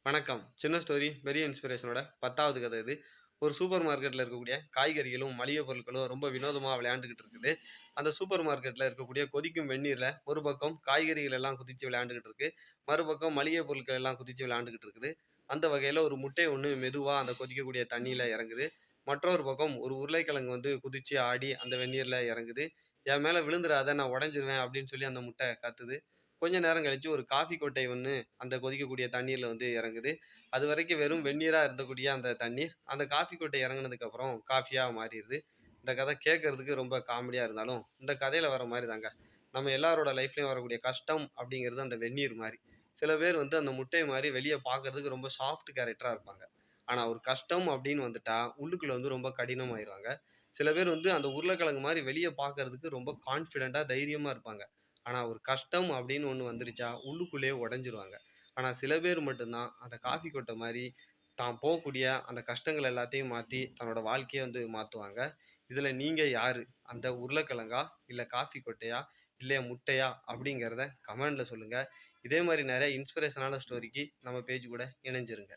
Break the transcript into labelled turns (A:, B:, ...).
A: வணக்கம். சின்ன ஸ்டோரி, பெரிய இன்ஸ்பிரேஷனோட 10வது கதை இது. ஒரு சூப்பர் மார்க்கெட்ல இருக்கக்கூடிய காய்கறிகளும், மளிகை பொருட்களும் ரொம்ப வினோதமா விளையாண்டுகிட்டு இருக்குது. அந்த சூப்பர் மார்க்கெட்ல இருக்கக்கூடிய கொதிக்கும் வெந்நீர்ல ஒரு பக்கம் காய்கறிகள் எல்லாம் குதிச்சு விளையாண்டுகிட்டு இருக்கு. மறுபக்கம் மளிகை பொருட்கள் எல்லாம் குதிச்சு விளையாண்டுகிட்டு இருக்குது. அந்த வகையில ஒரு முட்டை ஒண்ணு மெதுவா அந்த கொதிக்கக்கூடிய தண்ணீல இறங்குது. மற்றொரு பக்கம் ஒரு உருளைக்கிழங்கு வந்து குதிச்சு ஆடி அந்த வெந்நீர்ல இறங்குது. "என் மேல விழுந்துறாத, நான் உடைஞ்சிருவேன்" அப்படின்னு சொல்லி அந்த முட்டை கத்துது. கொஞ்ச நேரம் கழிச்சு ஒரு காஃபி கொட்டை ஒண்ணு அந்த கொதிக்கக்கூடிய தண்ணீர்ல வந்து இறங்குது. அதுவரைக்கும் வெறும் வெந்நீரா இருந்தக்கூடிய அந்த தண்ணீர், அந்த காஃபி கொட்டை இறங்குனதுக்கு அப்புறம் காஃபியா மாறிருது. இந்த கதை கேட்கறதுக்கு ரொம்ப காமெடியா இருந்தாலும், இந்த கதையில வர மாரி தாங்க. நம்ம எல்லாரோட லைஃப்லயும் வரக்கூடிய கஷ்டம் அப்படிங்கிறது அந்த வெந்நீர் மாரி. சில பேர் வந்து அந்த முட்டை மாரி வெளிய பார்க்கறதுக்கு ரொம்ப சாஃப்ட் கேரக்டரா இருப்பாங்க. ஆனா ஒரு கஷ்டம் அப்படின்னு வந்துட்டா, உள்ளுக்குள்ள வந்து ரொம்ப கடினமாயிருவாங்க. சில பேர் வந்து அந்த உருளைக்கிழங்கு மாரி வெளிய பார்க்கறதுக்கு ரொம்ப கான்ஃபிடென்ட்டா, தைரியமா இருப்பாங்க. ஆனா ஒரு கஷ்டம் அப்படின்னு ஒண்ணு வந்துருச்சா, உள்ளுக்குள்ளேயே உடைஞ்சிருவாங்க. ஆனா சில பேர் மட்டும் தான் அந்த காஃபி கொட்ட மாரி, தான் போகக்கூடிய அந்த கஷ்டங்கள் எல்லாத்தையும் மாத்தி, தன்னோட வாழ்க்கைய வந்து மாத்துவாங்க. இதுல நீங்க யாரு? அந்த உருளைக்கிழங்கா? இல்ல காஃபி கொட்டையா? இல்ல முட்டையா? அப்படிங்கிறத கமெண்ட்ல சொல்லுங்க. இதே மாரி நெறைய இன்ஸ்பிரேஷனான ஸ்டோரிக்கு நம்ம பேஜ் கூட இணைஞ்சிருங்க.